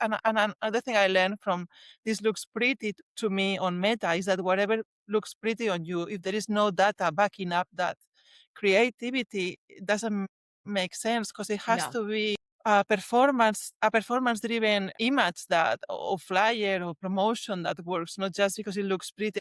and another thing I learned from this looks pretty to me on Meta is that whatever looks pretty on you, if there is no data backing up that creativity, it doesn't make sense because it has No. to be a performance driven image that or flyer or promotion that works, not just because it looks pretty.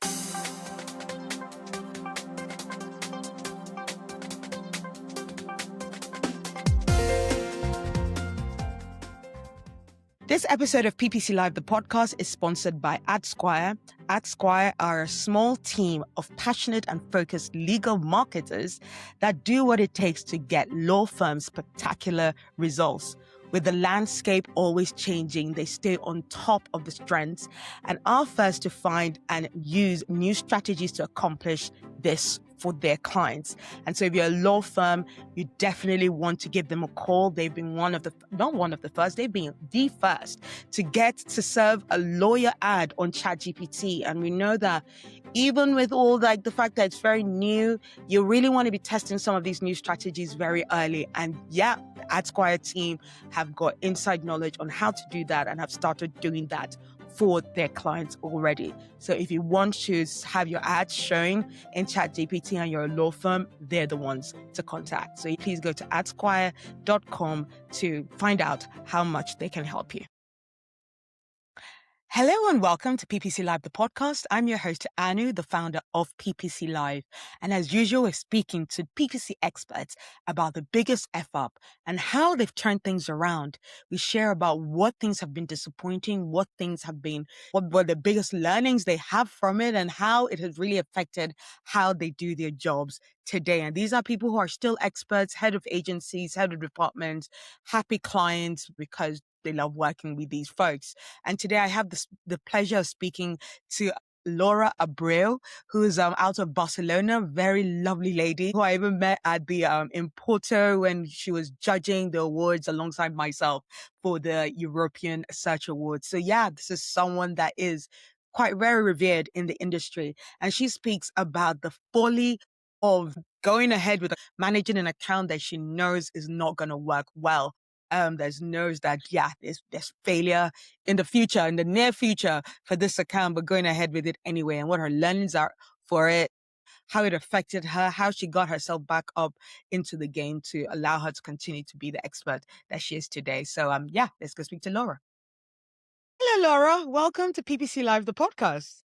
This episode of PPC Live, the podcast, is sponsored by AdSquire. AdSquire are a small team of passionate and focused legal marketers that do what it takes to get law firms spectacular results. With the landscape always changing, they stay on top of the trends and are first to find and use new strategies to accomplish this for their clients. And so if you're a law firm, you definitely want to give them a call. They've been not one of the first, they've been the first to get to serve a lawyer ad on ChatGPT. And we know that even with all like the fact that it's very new, you really want to be testing some of these new strategies very early. And yeah, the AdSquire team have got inside knowledge on how to do that and have started doing that for their clients already. So if you want to have your ads showing in ChatGPT and you're a law firm, they're the ones to contact. So please go to adsquire.com to find out how much they can help you. Hello and welcome to PPC Live, the podcast. I'm your host, Anu, the founder of PPC Live. And as usual, we're speaking to PPC experts about the biggest F-up and how they've turned things around. We share about what things have been disappointing, what were the biggest learnings they have from it, and how it has really affected how they do their jobs today. And these are people who are still experts, head of agencies, head of departments, happy clients because they love working with these folks. And today I have the pleasure of speaking to Laura Abreu, who is out of Barcelona, very lovely lady who I even met at the in Porto when she was judging the awards alongside myself for the European Search Awards. So yeah, this is someone that is quite very revered in the industry. And she speaks about the folly of going ahead with managing an account that she knows is not going to work well. There's knows that, yeah, there's failure in the near future for this account, but going ahead with it anyway, and what her learnings are for it, how it affected her, how she got herself back up into the game to allow her to continue to be the expert that she is today. So, yeah, let's go speak to Laura. Hello, Laura. Welcome to PPC Live, the podcast.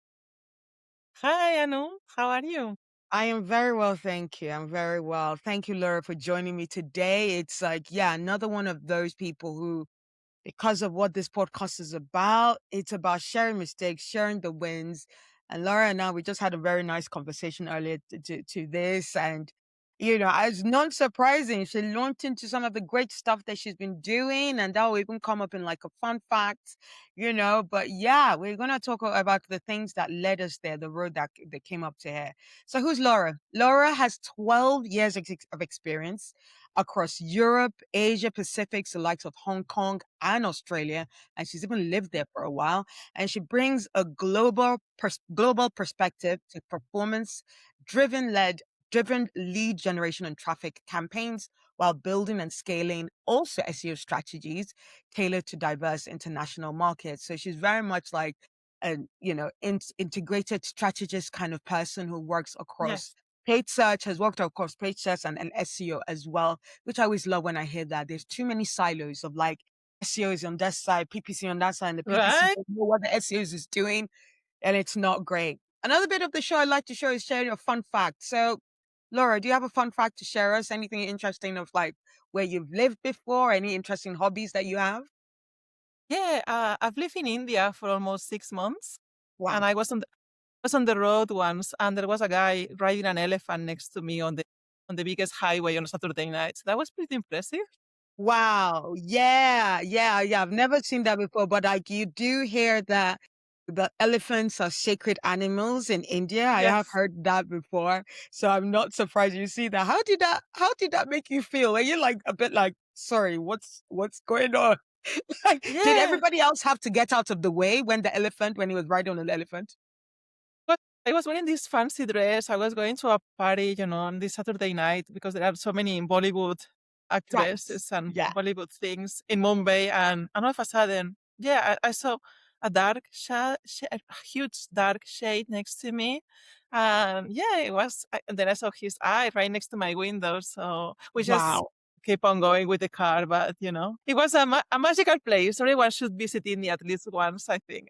Hi, Anu. How are you? I am very well, thank you. I'm very well. Thank you, Laura, for joining me today. It's like, yeah, another one of those people who, because of what this podcast is about, it's about sharing mistakes, sharing the wins. And Laura and I, we just had a very nice conversation earlier to this. And, you know, it's not surprising. She launched into some of the great stuff that she's been doing. And that will even come up in like a fun fact, you know. But yeah, we're going to talk about the things that led us there, the road that came up to here. So who's Laura? Laura has 12 years of experience across Europe, Asia, Pacific, the likes of Hong Kong and Australia. And she's even lived there for a while. And she brings a global perspective to performance-driven lead generation and traffic campaigns while building and scaling also SEO strategies tailored to diverse international markets. So she's very much like a, integrated strategist kind of person who works across Yes. paid search, has worked across paid search and SEO as well, which I always love when I hear that. There's too many silos of like SEO is on that side, PPC on that side, and the PPC Right? don't know what the SEO is doing, and it's not great. Another bit of the show I like to show is sharing a fun fact. So, Laura, do you have a fun fact to share us? Anything interesting of like where you've lived before? Any interesting hobbies that you have? Yeah, I've lived in India for almost 6 months, and Wow. I was on the road once, and there was a guy riding an elephant next to me on the biggest highway on a Saturday night. So that was pretty impressive. Wow. Yeah. I've never seen that before, but like you do hear that the elephants are sacred animals in India. I have Yes. heard that before. So I'm not surprised you see that. How did that make you feel? Are you like a bit like, sorry, what's going on? Like, did Yeah. everybody else have to get out of the way when he was riding on the elephant? But I was wearing this fancy dress. I was going to a party, on this Saturday night because there are so many Bollywood Right. actresses and Yeah. Bollywood things in Mumbai. And all of a sudden, Yeah, I saw a dark a huge dark shade next to me. Yeah, it was. And then I saw his eye right next to my window. So we just Wow. keep on going with the car. But it was a magical place. Everyone should visit India at least once, I think.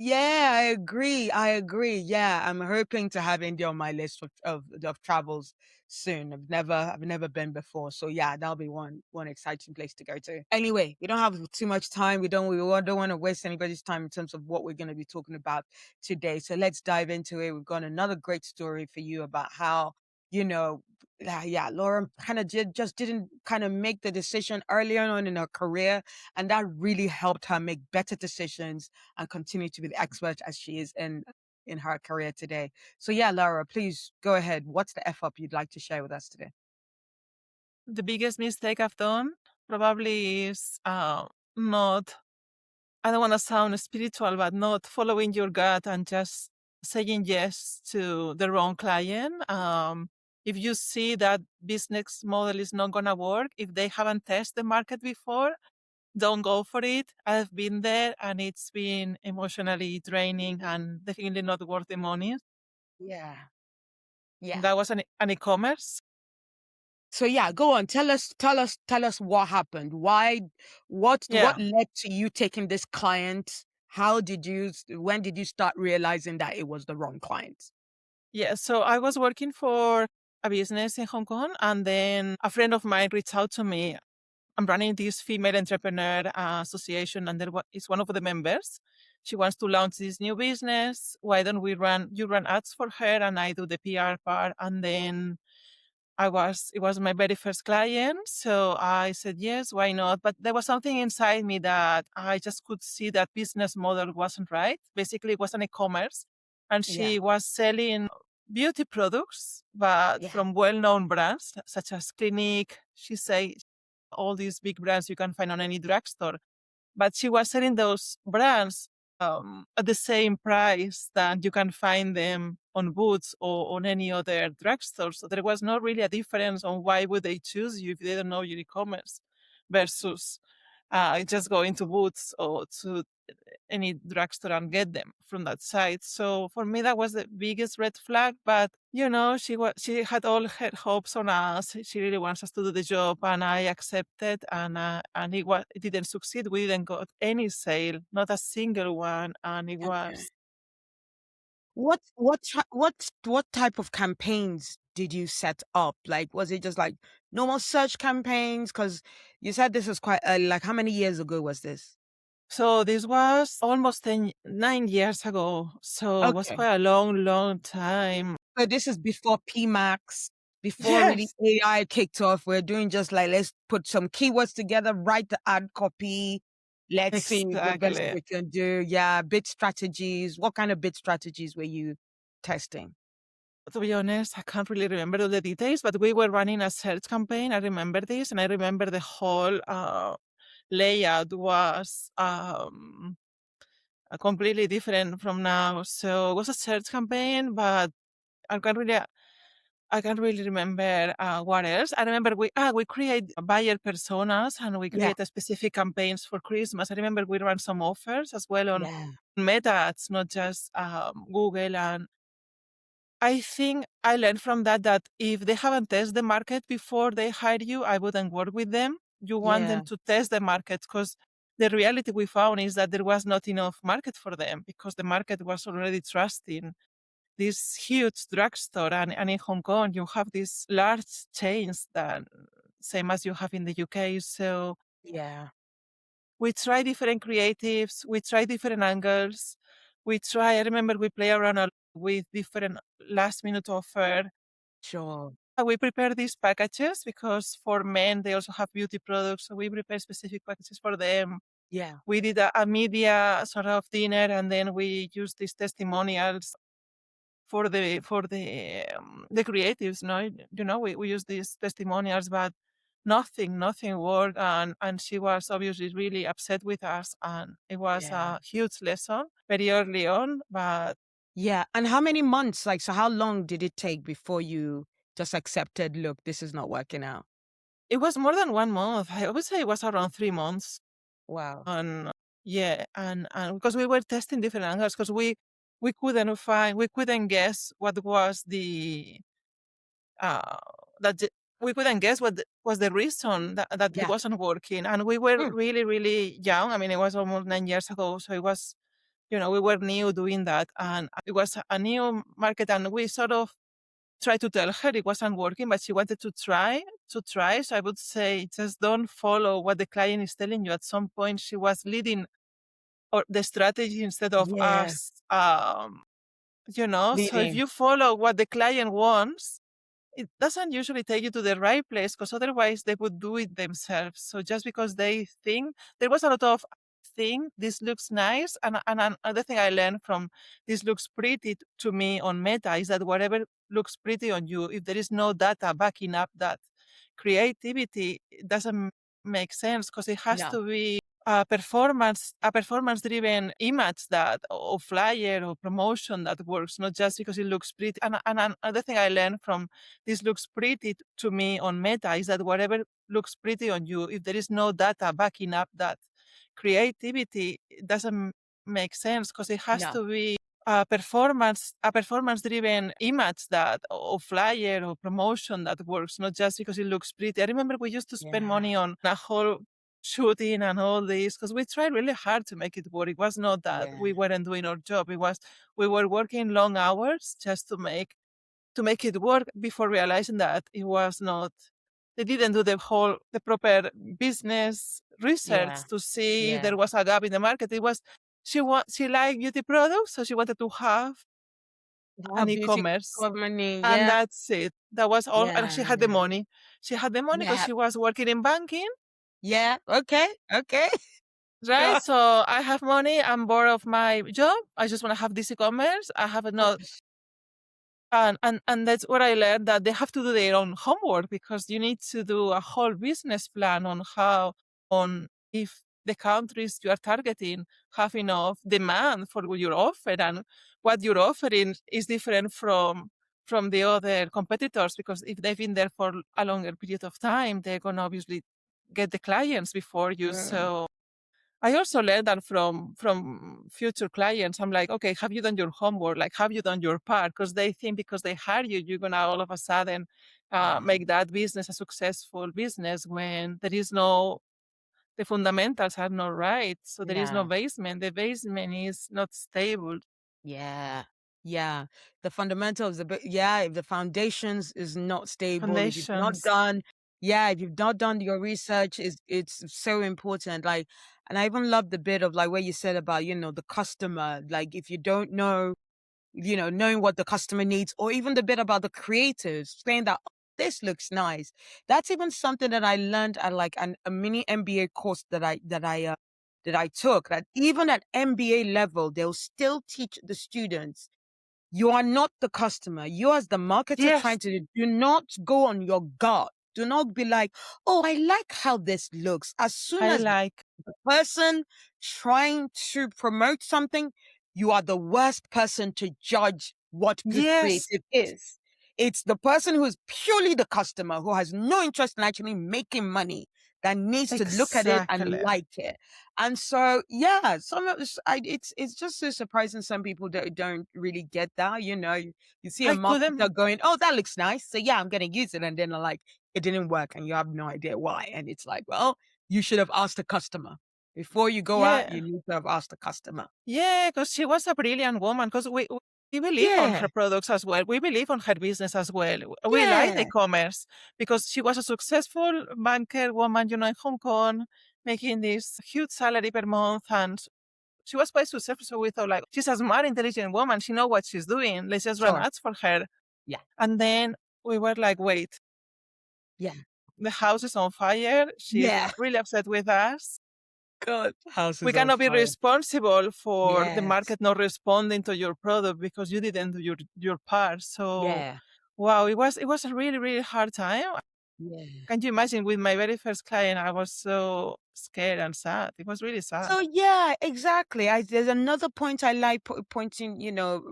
Yeah, I agree. I agree. Yeah, I'm hoping to have India on my list of travels soon. I've never been before, so yeah, that'll be one exciting place to go to. Anyway, we don't have too much time. We don't want to waste anybody's time in terms of what we're going to be talking about today. So let's dive into it. We've got another great story for you about how you know. Yeah, Laura kind of just didn't kind of make the decision earlier on in her career, and that really helped her make better decisions and continue to be the expert as she is in her career today. So yeah, Laura, please go ahead. What's the F up you'd like to share with us today? The biggest mistake I've done probably is not, I don't want to sound spiritual, but not following your gut and just saying yes to the wrong client. If you see that business model is not going to work, if they haven't tested the market before, don't go for it. I've been there and it's been emotionally draining and definitely not worth the money. Yeah. Yeah. That was an e-commerce. So yeah, go on. Tell us what happened. What Yeah. led to you taking this client? When did you start realizing that it was the wrong client? Yeah. So I was working for a business in Hong Kong and then a friend of mine reached out to me. I'm running this female entrepreneur association, and there is one of the members. She wants to launch this new business. Why don't you run ads for her, and I do the PR part. And then it was my very first client. So I said, yes, why not? But there was something inside me that I just could see that business model wasn't right. Basically, it was an e-commerce and Yeah. she was selling beauty products, but Yeah. from well-known brands such as Clinique. She say all these big brands you can find on any drugstore. But she was selling those brands at the same price that you can find them on Boots or on any other drugstore. So there was not really a difference on why would they choose you if they don't know your e-commerce versus just going to Boots or to any drugstore and get them from that site. So for me, that was the biggest red flag. But she had all her hopes on us. She really wants us to do the job, and I accepted. And it didn't succeed. We didn't got any sale, not a single one, and it Okay. was. What type of campaigns did you set up? Like, was it just like normal search campaigns? Because you said this was quite early. Like, how many years ago was this? So this was almost 9 years ago. So it was Okay. quite a long, long time. So this is before PMAX, before really Yes, AI kicked off. We're doing just like, let's put some keywords together, write the ad copy. Let's see the best exactly. we can do. Yeah, bid strategies. What kind of bid strategies were you testing? To be honest, I can't really remember all the details, but we were running a search campaign. I remember this, and I remember the whole layout was completely different from now. So it was a search campaign, but I can't really, I can't really remember what else. I remember we create buyer personas and we Yeah, create a specific campaigns for Christmas. I remember we ran some offers as well on yeah, Meta ads, not just Google. And I think I learned from that if they haven't tested the market before they hire you, I wouldn't work with them. You want them yeah, to test the market because the reality we found is that there was not enough market for them because the market was already trusting this huge drugstore. And in Hong Kong, you have these large chains that same as you have in the UK. So yeah. we try different creatives, we try different angles. I remember we play around a with different last minute offer. Sure. We prepare these packages because for men, they also have beauty products. So we prepare specific packages for them. Yeah, We did a media sort of dinner and then we used these testimonials for the creatives. No, we use these testimonials, but nothing worked. And she was obviously really upset with us. And it was yeah, a huge lesson very early on, but yeah. And how many months? Like, so how long did it take before you just accepted, look, this is not working out? it was more than 1 month. I would say it was around 3 months. Wow. Yeah, and because we were testing different angles, because we couldn't guess what was uh, we couldn't guess what was the reason that it Yeah. wasn't working, and we were Mm. really, really young. I mean, it was almost 9 years ago, so it was, we were new doing that, and it was a new market, and we sort of tried to tell her it wasn't working, but she wanted to try. So I would say just don't follow what the client is telling you. At some point, she was leading or the strategy instead of Yeah. us. So if Leading. you follow what the client wants, it doesn't usually take you to the right place, because otherwise they would do it themselves. So just because they think there was a lot of think this looks nice, and another thing I learned from this looks pretty to me on Meta is that whatever looks pretty on you, if there is no data backing up that creativity, it doesn't make sense, because it has No. to be a performance driven image that or flyer or promotion that works, not just because it looks pretty. And another thing I learned from this looks pretty to me on Meta is that whatever looks pretty on you, if there is no data backing up that creativity, it doesn't make sense, because it has No. to be a performance driven image that or flyer or promotion that works, not just because it looks pretty. I remember we used to spend Yeah. money on a whole shooting and all this, because we tried really hard to make it work. It was not that Yeah. we weren't doing our job. It was we were working long hours just to make it work, before realizing that it was not. They didn't do the proper business research Yeah. to see if Yeah. there was a gap in the market. It was she liked beauty products, so she wanted to have an Beauty e-commerce, company. and Yeah. that's it. That was all, and she Yeah. had the money. She had the money because Yeah. she was working in banking, Yeah. Okay. Okay. right? Sure. So I have money. I'm bored of my job. I just want to have this e-commerce. I have not. And that's what I learned, that they have to do their own homework, because you need to do a whole business plan on if the countries you are targeting have enough demand for what you're offering, and what you're offering is different from the other competitors, because if they've been there for a longer period of time, they're gonna obviously get the clients before you. Mm. So I also learned that from future clients. I'm like, okay, have you done your homework? Like, have you done your part? Because they think because they hire you, you're gonna all of a sudden Yeah. make that business a successful business, when there is no the fundamentals are not right. So there is no Yeah. basement. The basement is not stable. Yeah. Yeah. The fundamentals, yeah, if the foundations is not stable, if you've not Foundations. done, yeah, if you've not done your research, it's so important. Like, and I even love the bit of like where you said about, the customer. Like, if you don't know, knowing what the customer needs, or even the bit about the creatives saying that, "Oh, this looks nice." That's even something that I learned at like a mini MBA course that I took. That even at MBA level, they'll still teach the students, you are not the customer. You, as the marketer, Yes, trying to do not go on your guard. Do not be like, oh, I like how this looks. As soon I as like. person trying to promote something, you are the worst person to judge what good Yes, creative is. It's the person who is purely the customer, who has no interest in actually making money, that needs to look at it and exactly. like it. And so, yeah, some of us, it's just so surprising. Some people don't really get that. You see a I couldn't. marketer going, "Oh, that looks nice, so yeah, I'm going to use it," and then like it didn't work, and you have no idea why. And it's like, well, you should have asked the customer. Before you go out, Yeah. you need to have asked the customer. Yeah, because she was a brilliant woman. Because we believe on Yeah, her products as well. We believe on her business as well. We like the yeah, commerce, because she was a successful banker woman, in Hong Kong, making this huge salary per month, and she was quite successful. So we thought, like, she's a smart, intelligent woman. She knows what she's doing. Let's just run sure. ads for her. Yeah, And then we were like, wait, yeah, the house is on fire. She's yeah. really upset with us. God, house We is on cannot be fire. responsible for the Yes, market not responding to your product because you didn't do your part. So yeah, wow, it was a really, really hard time. yeah. Can you imagine, with my very first client, I was so scared and sad. It was really sad. So yeah, exactly. There's another point I like pointing,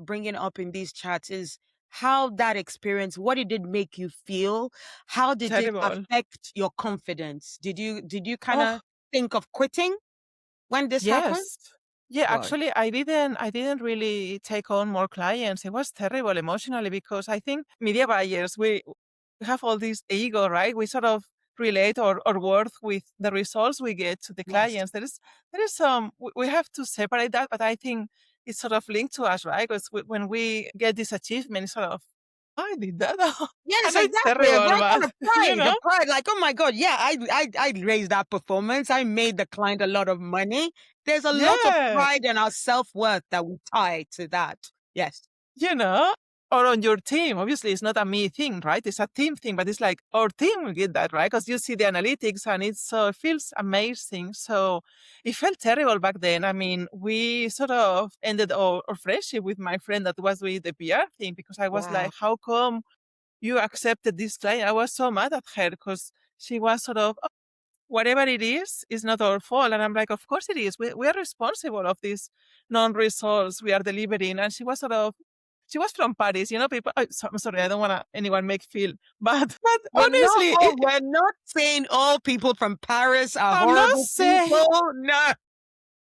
bringing up in these chats is how that experience, what it did make you feel, how did it Terrible. affect your confidence? Did you kind Oh, of think of quitting? when this happened? Yes. Yeah, God. actually, I didn't really take on more clients. It was terrible emotionally because I think media buyers, we have all this ego, right? We sort of relate our worth with the results we get to the Yes. clients. There is some we have to separate that, but I think it's sort of linked to us, right? Because when we get this achievement, it's sort of, I did that. I Yes, know it's exactly. A terrible, great kind but of pride. A you know, pride, like, oh my God, yeah, I raised that performance. I made the client a lot of money. There's a lot of yeah. pride and our self-worth that we tie to that. Yes. You know, or on your team. Obviously, it's not a me thing, right? It's a team thing, but it's like our team will get that, right? Because you see the analytics and it feels amazing. So it felt terrible back then. I mean, we sort of ended our friendship with my friend that was with the PR thing because I was Wow. like, how come you accepted this client? I was so mad at her because she was sort of, whatever it is not our fault. And I'm like, of course it is. We are responsible of these non-results we are delivering. And she was from Paris, people. I'm sorry, I don't want anyone make feel bad, but honestly, We're not saying all people from Paris are I'm not horrible saying. people. No.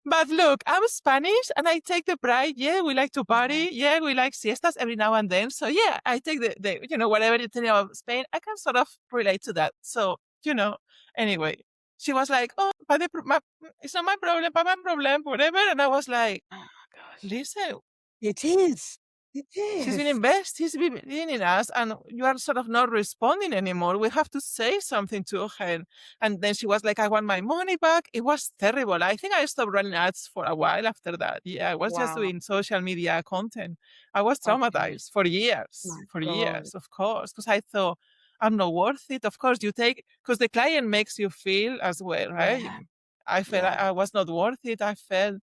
But look, I'm Spanish and I take the pride. Yeah, we like to Yeah. party. Yeah, we like siestas every now and then. So yeah, I take whatever you tell me about Spain, I can sort of relate to that. So, anyway, she was like, oh, but it's not my problem, but my problem, whatever. And I was like, Oh my gosh. listen, It is. It he's been is. invested, he's been in us, and you are sort of not responding anymore. We have to say something to her. And then she was like, I want my money back. It was terrible. I think I stopped running ads for a while after that. Yeah, I was just Wow. doing social media content. I was Okay. traumatized My for God. years, of course, because I thought, I'm not worth it. Of course, because the client makes you feel as well, right? Yeah. I felt Yeah. I was not worth it. I felt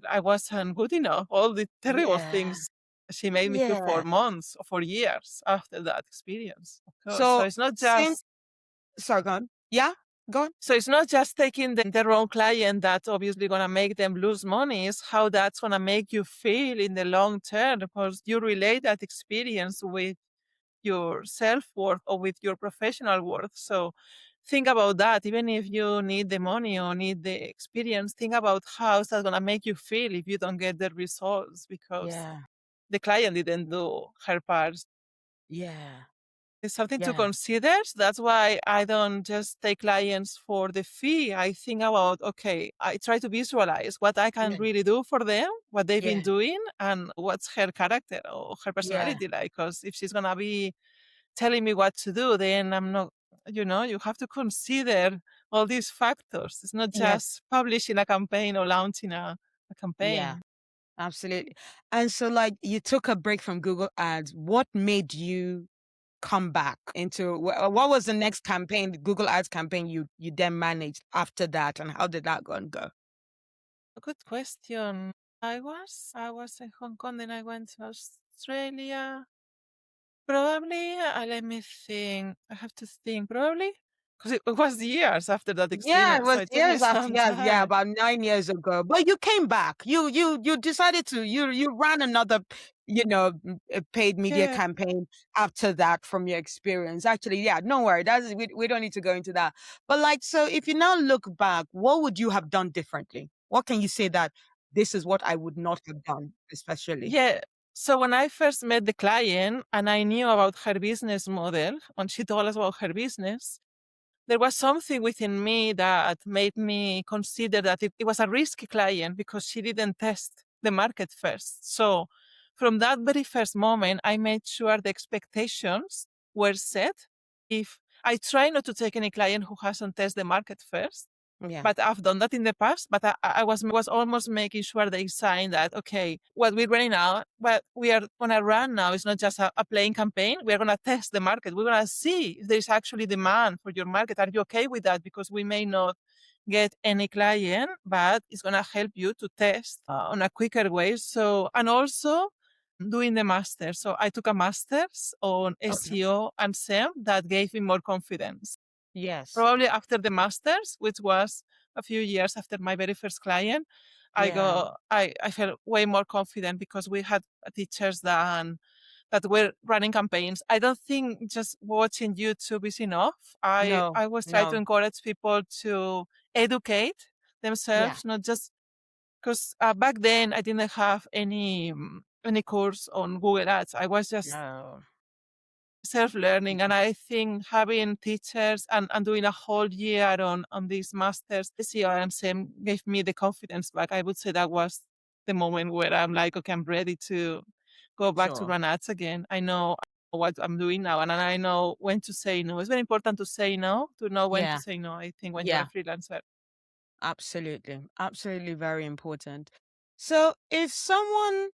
I wasn't good enough. All the terrible Yeah. things she made me feel for Yeah. months or for years after that experience, of course. So So it's not since just sorry, go on. Yeah? Go on. so it's not just taking the wrong client that's obviously gonna make them lose money. It's how that's gonna make you feel in the long term because you relate that experience with your self-worth or with your professional worth. So think about that. Even if you need the money or need the experience, think about how that's gonna make you feel if you don't get the results because Yeah. the client didn't do her part. Yeah. It's something to Yeah. consider. So that's why I don't just take clients for the fee. I think about, okay, I try to visualize what I can Yeah. really do for them, what they've been Yeah. doing, and what's her character or her Yeah. personality like. Because if she's going to be telling me what to do, then I'm not, you have to consider all these factors. It's not Yes. just publishing a campaign or launching a Yeah. campaign. Absolutely. And so like you took a break from Google Ads. What made you come back into what was the next campaign, the Google Ads campaign you then managed after that, and how did that go and go? A good question. I was in Hong Kong, then I went to Australia. Probably, let me think. I have to think. Probably because it was years after that Yeah, it experience, so was it took me years after some years. Yeah, time. about 9 years ago. But you came back. You decided to you ran another, paid media Yeah, campaign after that from your experience. Actually, yeah, don't worry. We don't need to go into that. But like, so if you now look back, what would you have done differently? What can you say that this is what I would not have done, especially? yeah. So when I first met the client and I knew about her business model, when she told us about her business, there was something within me that made me consider that it was a risky client because she didn't test the market first. So from that very first moment, I made sure the expectations were set. If I try not to take any client who hasn't tested the market first, Yeah. but I've done that in the past, but I was almost making sure they sign that, okay, what we're running now, what we are going to run now is not just a plain campaign. We're going to test the market. We're going to see if there's actually demand for your market. Are you okay with that? Because we may not get any client, but it's going to help you to test on a quicker way. So, and also doing the master. So I took a master's on Okay. SEO and SEM that gave me more confidence. Yes. Probably after the master's, which was a few years after my very first client, Yeah. I felt way more confident because we had teachers that were running campaigns. I don't think just watching YouTube is enough. I No. I was trying to No. encourage people to educate Yeah. themselves, not just because back then I didn't have any course on Google Ads. I was just No. self-learning, and I think having teachers and doing a whole year on this master's SEO and SEM gave me the confidence back. I would say that was the moment where I'm like, okay, I'm ready to go back to Sure. run ads again. I know what I'm doing now, and I know when to say no. It's very important to say no, to know when to Yeah. say no, I think, when you're a Yeah. freelancer. Absolutely. Absolutely very important. So if someone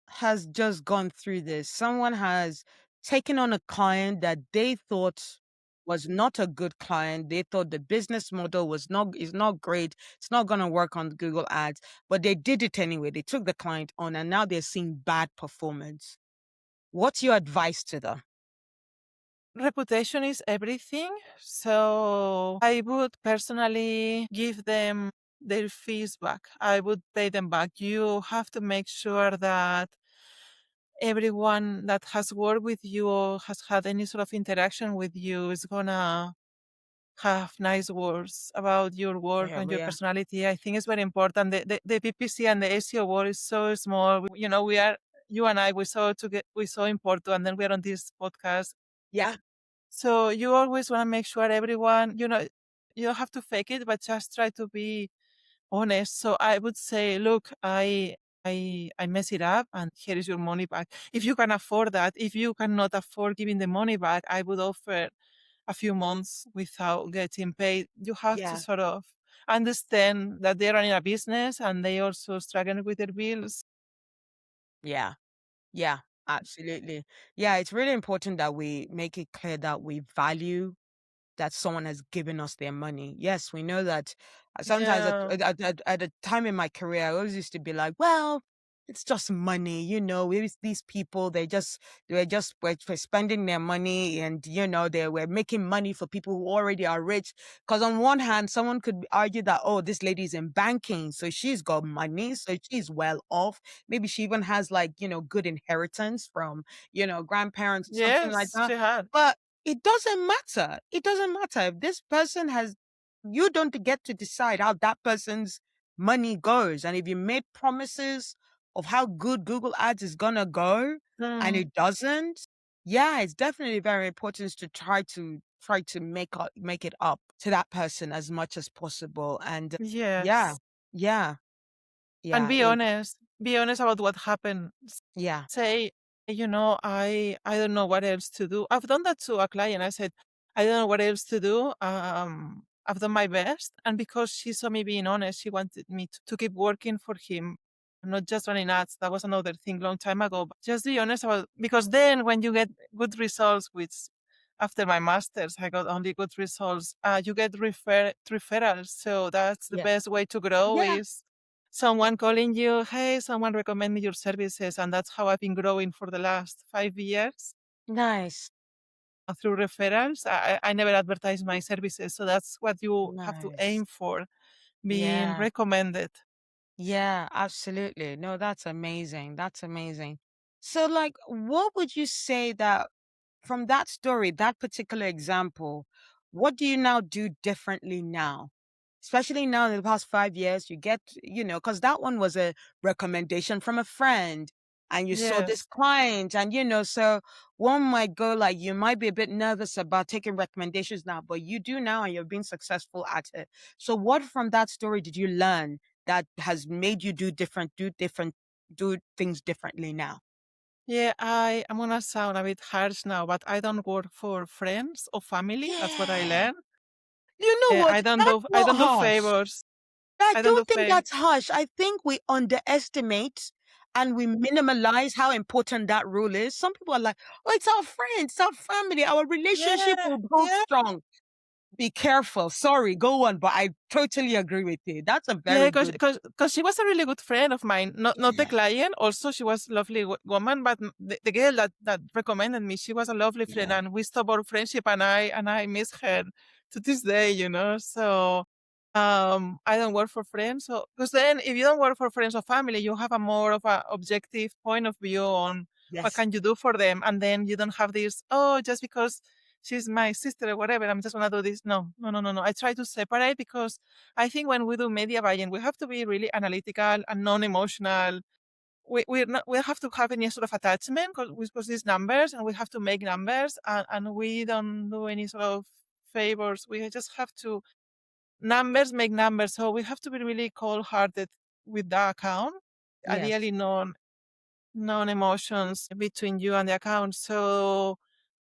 has just gone through this, someone has taken on a client that they thought was not a good client. They thought the business model was not is not great. It's not going to work on Google Ads, but they did it anyway. They took the client on and now they're seeing bad performance. What's your advice to them? Reputation is everything. So I would personally give them their fees back. I would pay them back. You have to make sure that everyone that has worked with you or has had any sort of interaction with you is gonna have nice words about your work Yeah, and your yeah. personality. I think it's very important. The PPC and the SEO world is so small. You know, we are, you and I, we saw in Porto, and then we are on this podcast. Yeah. So you always want to make sure everyone, you don't have to fake it, but just try to be honest. So I would say, look, I mess it up, and here is your money back. If you can afford that, if you cannot afford giving the money back, I would offer a few months without getting paid. You have to Yeah. sort of understand that they're running a business and they also struggling with their bills. Yeah. Yeah. Absolutely. Yeah, it's really important that we make it clear that we value that someone has given us their money. Yes, we know that sometimes Yeah. at a time in my career, I always used to be like, well, it's just money, these people, we're spending their money and, they were making money for people who already are rich. Because on one hand, someone could argue that, oh, this lady's in banking, so she's got money, so she's well off. Maybe she even has like, good inheritance from, grandparents or something like Yes, that. she had. But it doesn't matter. It doesn't matter if this person has you don't get to decide how that person's money goes. And if you made promises of how good Google Ads is gonna go and Mm, it doesn't, yeah, it's definitely very important to try to make it up to that person as much as possible. And yeah, yes. yeah, And yeah, be honest. Be honest about what happened. yeah, Say, I don't know what else to do. I've done that to a client. I said, I don't know what else to do. I've done my best. And because she saw me being honest, she wanted me to keep working for him, not just running ads. That was another thing long time ago. But just be honest about, because then when you get good results, which after my master's, I got only good results. You get referrals. So that's the yeah, best way to grow, yeah, is someone calling you, hey, someone recommended your services. And that's how I've been growing for the last 5 years, nice, through referrals. I never advertise my services. So that's what you have to nice, aim for, being yeah. recommended. Yeah, absolutely. No, that's amazing. That's amazing. So, like, what would you say that from that story, that particular example, what do you now do differently now? Especially now in the past 5 years, you get, because that one was a recommendation from a friend and you saw this Yes. client and, so one might go like, you might be a bit nervous about taking recommendations now, but you do now and you're being successful at it. So what from that story did you learn that has made you do things differently now? Yeah, I'm gonna sound a bit harsh now, but I don't work for friends or family. That's what I Yeah. learned. You know what? That's I not don't do harsh. favors. I I don't do don't think favors. that's harsh. I think we underestimate and we minimalize how important that rule is. Some people are like, oh, it's our friends, it's our family, our relationship Yeah, will hold yeah. strong. Be careful. Sorry, go on. But I totally agree with you. That's a Yeah, very good. because she was a really good friend of mine. Not the Yeah. client. Also, she was a lovely woman, but the girl that recommended me, she was a lovely friend, Yeah. and we stopped our friendship. And I miss her to this day. So I don't work for friends. So because then, if you don't work for friends or family, you have a more of a objective point of view on what Yes. can you do for them, and then you don't have this. Oh, just because she's my sister or whatever. I'm just gonna do this. No, no, no, no, no. I try to separate because I think when we do media buying, we have to be really analytical and non-emotional. We have to have any sort of attachment because these numbers, and we have to make numbers, and we don't do any sort of favors. We just have to numbers make numbers. So we have to be really cold hearted with the account. Yes. Ideally, non-emotions between you and the account. So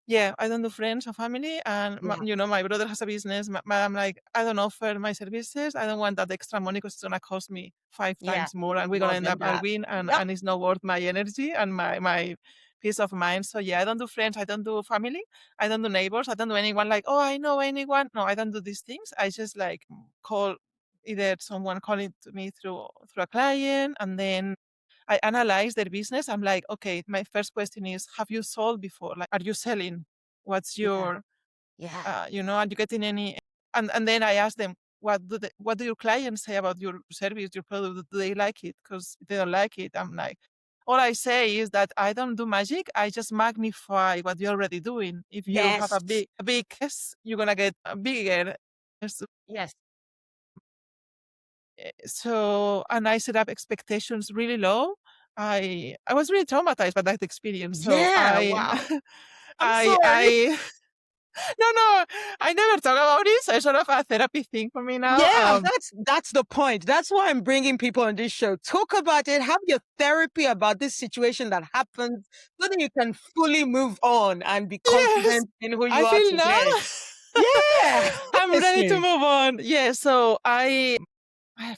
yeah, I don't do friends or family, and Yeah. my brother has a business. I'm like, I don't offer my services. I don't want that extra money because it's gonna cost me five Yeah. times more, and we're gonna More end than up that. arguing, and Yep. and it's not worth my energy and my peace of mind. So yeah, I don't do friends. I don't do family. I don't do neighbors. I don't do anyone like, oh, I know anyone. No, I don't do these things. I just like call either someone calling to me through a client, and then I analyze their business. I'm like, okay, my first question is, have you sold before? Like, are you selling? What's Yeah. your, Yeah. are you getting any? And then I ask them, what do your clients say about your service, your product? Do they like it? Because if they don't like it, I'm like, all I say is that I don't do magic. I just magnify what you're already doing. If you have Yes. a big yes, you're gonna get a bigger. Yes. So and I set up expectations really low. I was really traumatized by that experience. So Yeah. I Wow. I'm sorry. I no, no, I never talk about it. So it's sort of a therapy thing for me now. Yeah, that's the point. That's why I'm bringing people on this show. Talk about it. Have your therapy about this situation that happened, so that you can fully move on and be Yes, confident in who I you are feel now today. Yeah, I'm ready to honestly, move on. Yeah, so I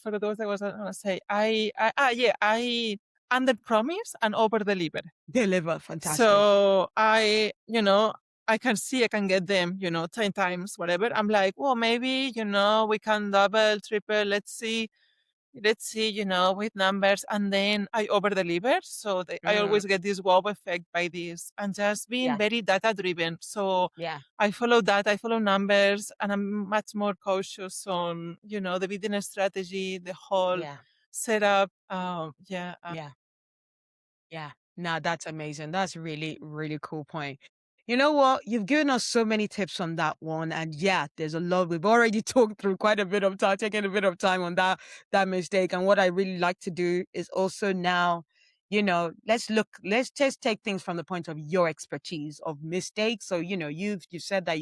forgot what I was gonna say. Yeah, I under promise and over deliver. deliver. Fantastic. So I can see I can get them, 10 times, whatever. I'm like, well, maybe, we can double, triple, let's see, with numbers. And then I over deliver. So I Mm, always get this wow effect by this and just being yeah, very data driven. So yeah, I follow that, I follow numbers, and I'm much more cautious on, the business strategy, the whole yeah, setup. Yeah. yeah. Yeah. Nah, that's amazing. That's really, really cool point. You know what? You've given us so many tips on that one. And yeah, there's a lot. We've already talked through quite a bit of time, taking a bit of time on that mistake. And what I really like to do is also now, let's just take things from the point of your expertise of mistakes. So, you've said that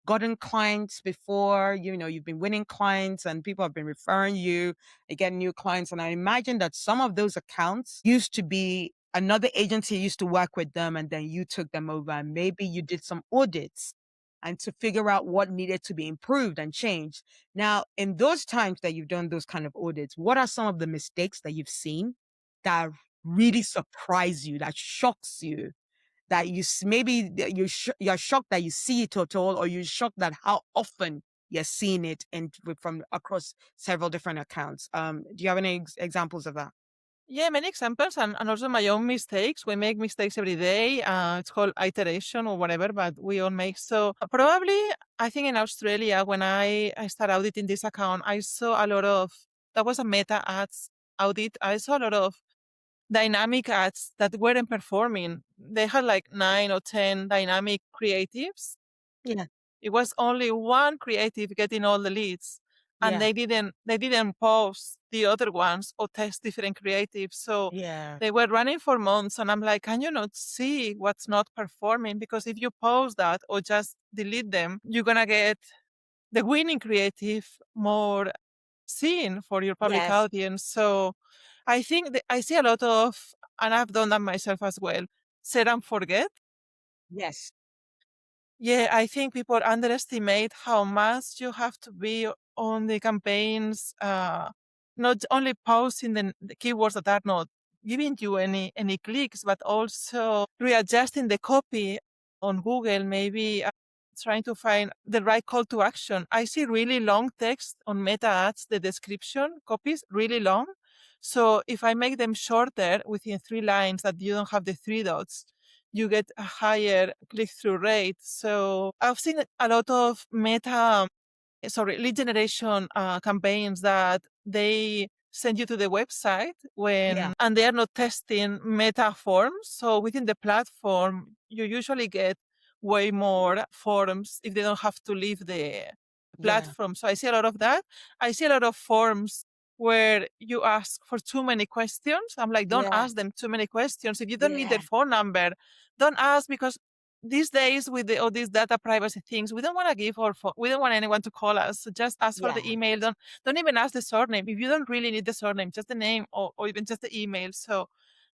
gotten clients before, you've been winning clients and people have been referring you get new clients. And I imagine that some of those accounts used to be another agency used to work with them and then you took them over and maybe you did some audits and to figure out what needed to be improved and changed. Now, in those times that you've done those kind of audits, what are some of the mistakes that you've seen that really surprise you, that shocks you, that maybe you're shocked that you see it at all, or you're shocked that how often you're seeing it from across several different accounts. Do you have any examples of that? Yeah, many examples and also my own mistakes. We make mistakes every day. It's called iteration or whatever, but we all make. So probably, I think in Australia, when I started auditing this account, I saw a lot of, that was a meta ads audit. I saw a lot of dynamic ads that weren't performing. They had like 9 or 10 dynamic creatives. Yeah, It was only one creative getting all the leads, and yeah, they didn't post the other ones or test different creatives. So yeah. they were running for months, and I'm like, can you not see what's not performing? Because if you post that or just delete them, you're gonna get the winning creative more seen for your public Yes, audience. So I think that I see a lot of, and I've done that myself as well, set and forget. yes, Yeah, I think people underestimate how much you have to be on the campaigns, not only posting the keywords that are not giving you any clicks, but also readjusting the copy on Google, maybe trying to find the right call to action. I see really long text on meta ads, the description copies really long. So if I make them shorter within 3 lines that you don't have the 3 dots, you get a higher click-through rate. So I've seen a lot of lead generation campaigns that they send you to the website yeah, and they are not testing meta forms. So within the platform, you usually get way more forms if they don't have to leave the Yeah. platform. So I see a lot of that. I see a lot of forms where you ask for too many questions. I'm like, don't Yeah. ask them too many questions. If you don't need their Yeah. phone number, don't ask, because these days with all these data privacy things, we don't want to give our phone. We don't want anyone to call us. So just ask for the Yeah. email. Don't even ask the surname. If you don't really need the surname, just the name, or even just the email. So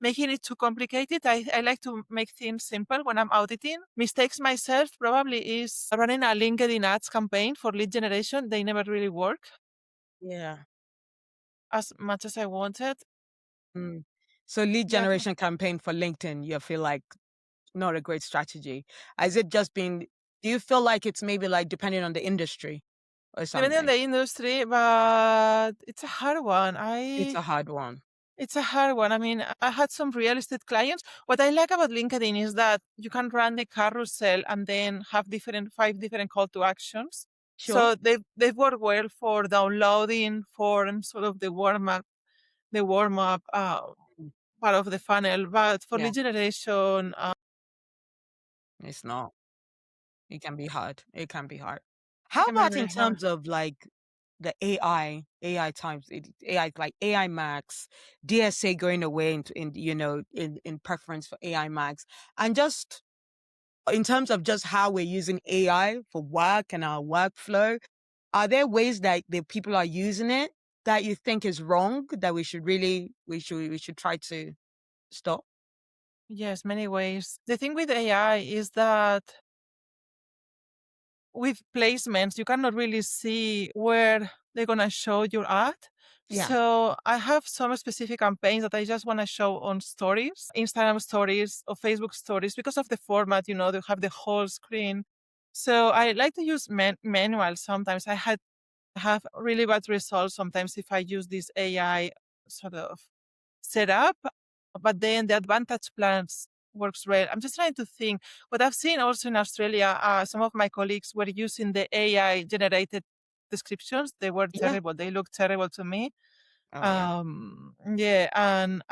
making it too complicated, I like to make things simple when I'm auditing. Mistakes myself probably is running a LinkedIn ads campaign for lead generation. They never really work Yeah. as much as I wanted. Mm. So lead Yeah, generation campaign for LinkedIn, you feel like not a great strategy. Has it just been, do you feel like it's maybe like depending on the industry or depending on something? the industry, but it's a hard one. It's a hard one. It's a hard one. I mean, I had some real estate clients. What I like about LinkedIn is that you can run the carousel and then have five different call to actions. Sure. So they've worked well for downloading, for sort of the warm up Mm. part of the funnel. But for Yeah, lead generation, it's not. It can be hard. It can be hard. it How can be about really in hard. terms of like the AI times, AI like AI Max, DSA going away in preference for AI Max, and just in terms of just how we're using AI for work and our workflow, are there ways that the people are using it that you think is wrong that we should try to stop? Yes, many ways. The thing with AI is that with placements, you cannot really see where they're gonna show your ad. Yeah. So I have some specific campaigns that I just want to show on stories, Instagram stories or Facebook stories, because of the format, they have the whole screen. So I like to use manual sometimes. Have really bad results sometimes if I use this AI sort of setup, but then the advantage plans works well. I'm just trying to think. What I've seen also in Australia, some of my colleagues were using the AI generated descriptions. They were Yeah. terrible. They looked terrible to me. Oh yeah. Yeah, and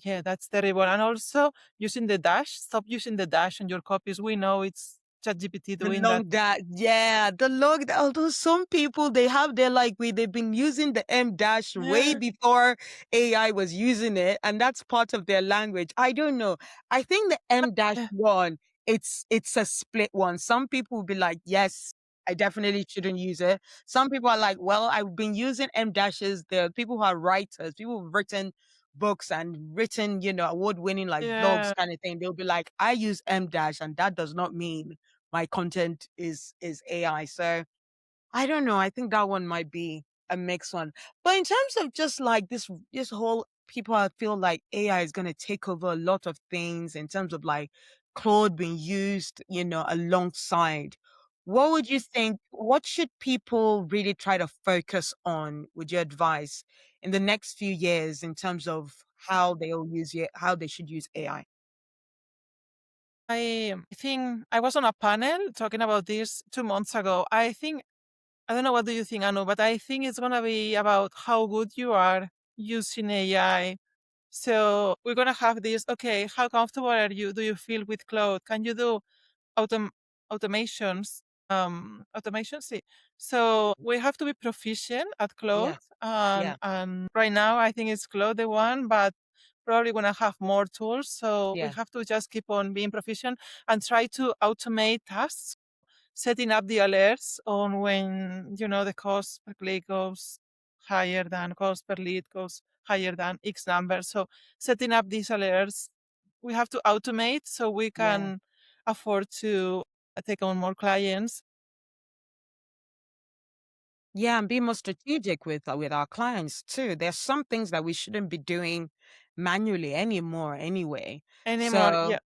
yeah, that's terrible. And also using the dash. Stop using the dash on your copies. We know it's ChatGPT The doing that. long dash, yeah, the long. Although some people they have their like they've been using the M dash way Yeah. before AI was using it, and that's part of their language. I don't know. I think the M dash Yeah. one, it's a split one. Some people will be like, yes, I definitely shouldn't use it. Some people are like, well, I've been using M dashes. There are people who are writers, people who've written books and written, award winning like blogs Yeah. kind of thing. They'll be like, I use M dash, and that does not mean my content is AI. So I don't know. I think that one might be a mixed one. But in terms of just like this whole people I feel like AI is gonna take over a lot of things in terms of like Claude being used, alongside. What would you think? What should people really try to focus on with your advice in the next few years in terms of how they'll use it, how they should use AI? I think I was on a panel talking about this 2 months ago. I don't know what do you think, Anu, but I think it's gonna be about how good you are using AI. So we're gonna have this. Okay, how comfortable are you? Do you feel with cloud? Can you do autom- automations? Automations. See. So we have to be proficient at cloud, Yeah, and yeah, right now I think it's cloud the one, but probably gonna have more tools. So we yeah, have to just keep on being proficient and try to automate tasks, setting up the alerts on when the cost per click goes higher than cost per lead goes higher than X number. So setting up these alerts, we have to automate so we yeah. can afford to take on more clients Yeah, and be more strategic with our clients too. There's some things that we shouldn't be doing manually anymore anyway. anymore. So Yeah.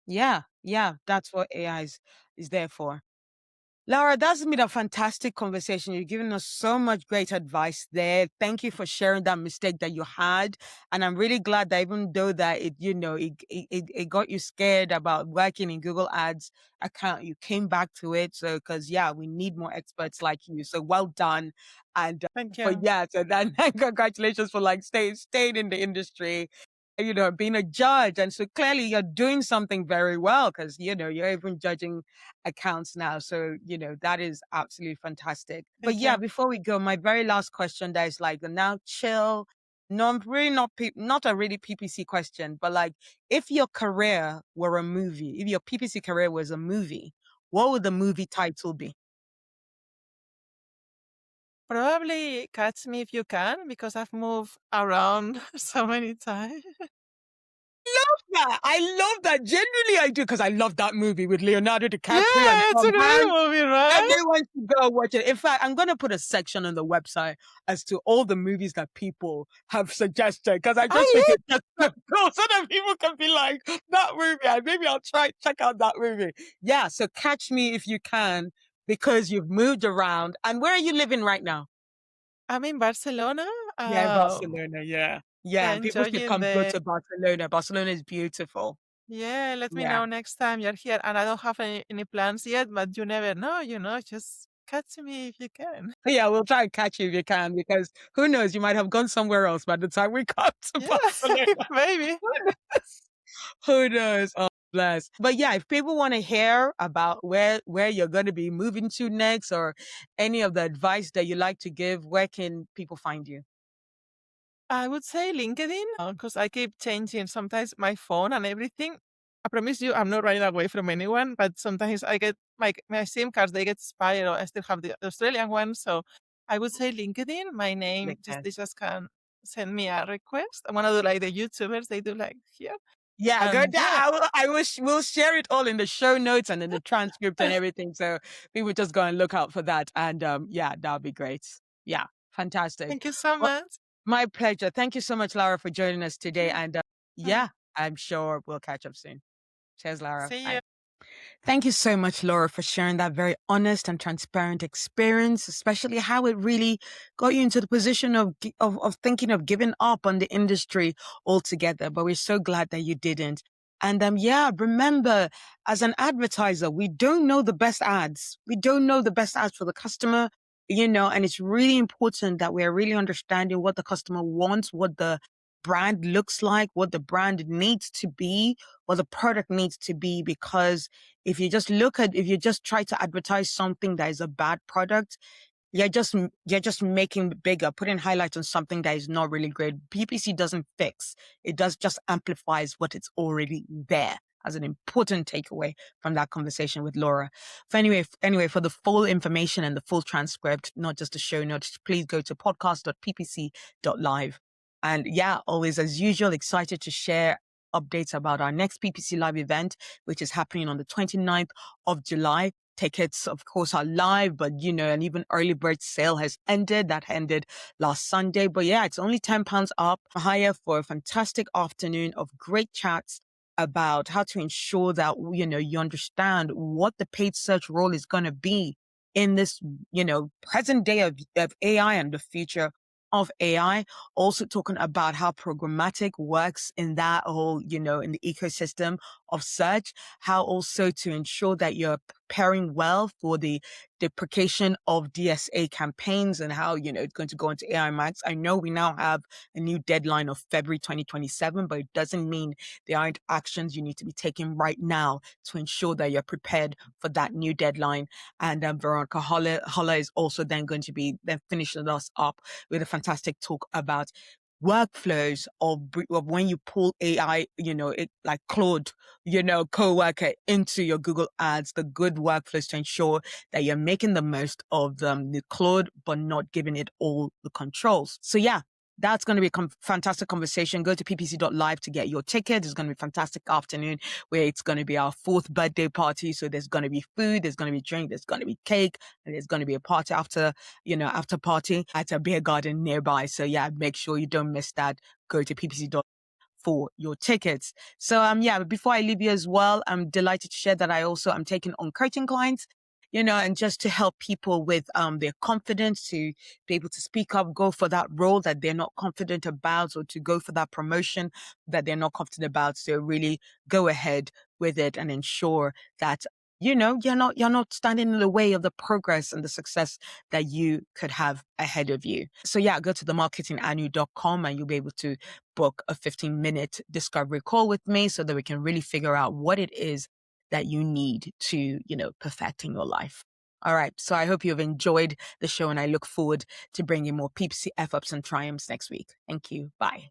yeah, yeah, that's what AI is there for. Laura, that's been a fantastic conversation. You've given us so much great advice there. Thank you for sharing that mistake that you had. And I'm really glad that even though that it got you scared about working in Google Ads account, you came back to it. So, cause yeah, we need more experts like you. So well done. And Thank for, you. yeah, so then congratulations for like staying in the industry. being a judge. And so clearly you're doing something very well because, you're even judging accounts now. So, that is absolutely fantastic. But Thank yeah, you. before we go, my very last question that is like the now chill, no, really not a really PPC question, but like if your career were a movie, if your PPC career was a movie, what would the movie title be? Probably Catch Me If You Can because I've moved around so many times. Yeah, I love that. Genuinely, I do because I love that movie with Leonardo DiCaprio and Yeah, it's a Tom great Hanks. movie, right? Everyone should go watch it. In fact, I'm going to put a section on the website as to all the movies that people have suggested because I just think I it's just so cool so that people can be like, that movie, and maybe I'll try check out that movie. Yeah, so catch me if you can because you've moved around. And where are you living right now? I'm in Barcelona. Yeah, in Barcelona. Yeah. Yeah, and people should Enjoying come go the to Barcelona. Barcelona is beautiful. Yeah, let me Yeah. know next time you're here. And I don't have any plans yet, but you never know, just catch me if you can. Yeah, we'll try and catch you if you can, because who knows, you might have gone somewhere else by the time we got to Yeah, Barcelona. maybe. Who knows? Oh, bless. But yeah, if people want to hear about where you're going to be moving to next, or any of the advice that you like to give, where can people find you? I would say LinkedIn because I keep changing sometimes my phone and everything. I promise you, I'm not running away from anyone, but sometimes I get my SIM cards, they get expired, or I still have the Australian one. So I would say LinkedIn, my name, LinkedIn. they just can send me a request. I want to do like the YouTubers, they do like here. Yeah, go And down. yeah, I wish we'll share it all in the show notes and in the transcript and everything. So people just go and look out for that. And yeah, that'll be great. Yeah, fantastic. thank you so Well, much. my pleasure. Thank you so much, Laura, for joining us today. Yeah. And Bye. yeah, I'm sure we'll catch up soon. Cheers, Laura. See Bye. you. Thank you so much, Laura, for sharing that very honest and transparent experience, especially how it really got you into the position of thinking of giving up on the industry altogether. But we're so glad that you didn't. And yeah, remember, as an advertiser, we don't know the best ads. We don't know the best ads for the customer, and it's really important that we're really understanding what the customer wants, what the brand looks like, what the brand needs to be, what the product needs to be, because if you just try to advertise something that is a bad product, you're just making it bigger, putting highlights on something that is not really great. PPC doesn't fix. It does just amplifies what it's already there, as an important takeaway from that conversation with Laura. For the full information and the full transcript, not just the show notes, please go to podcast.ppc.live. And yeah, always as usual, excited to share updates about our next PPC Live event, which is happening on the 29th of July. Tickets, of course, are live, but an even early bird sale has ended. That ended last Sunday. But yeah, it's only £10 up higher for a fantastic afternoon of great chats about how to ensure that, you understand what the paid search role is going to be in this, present day of AI and the future of AI. Also talking about how programmatic works in that whole, in the ecosystem of search, how also to ensure that you're preparing well for the deprecation of DSA campaigns, and how, it's going to go into AI Max. I know we now have a new deadline of February 2027, but it doesn't mean there aren't actions you need to be taking right now to ensure that you're prepared for that new deadline. And Veronica Holler is also then going to be then finishing us up with a fantastic talk about workflows of when you pull AI, like Claude, co-worker into your Google ads, the good workflows to ensure that you're making the most of the Claude, but not giving it all the controls. So yeah, that's going to be a fantastic conversation. Go to ppc.live to get your ticket. It's going to be a fantastic afternoon where it's going to be our 4th birthday party. So there's going to be food, there's going to be drink, there's going to be cake, and there's going to be a party after party at a beer garden nearby. So yeah, make sure you don't miss that. Go to ppc.live for your tickets. So yeah, before I leave you as well, I'm delighted to share that I also am taking on coaching clients, and just to help people with their confidence to be able to speak up, go for that role that they're not confident about, or to go for that promotion that they're not confident about. So really go ahead with it and ensure that you're not standing in the way of the progress and the success that you could have ahead of you. So yeah, go to themarketinganu.com and you'll be able to book a 15-minute discovery call with me so that we can really figure out what it is that you need to, perfect in your life. All right. So I hope you've enjoyed the show and I look forward to bringing more PPC F ups and triumphs next week. Thank you. Bye.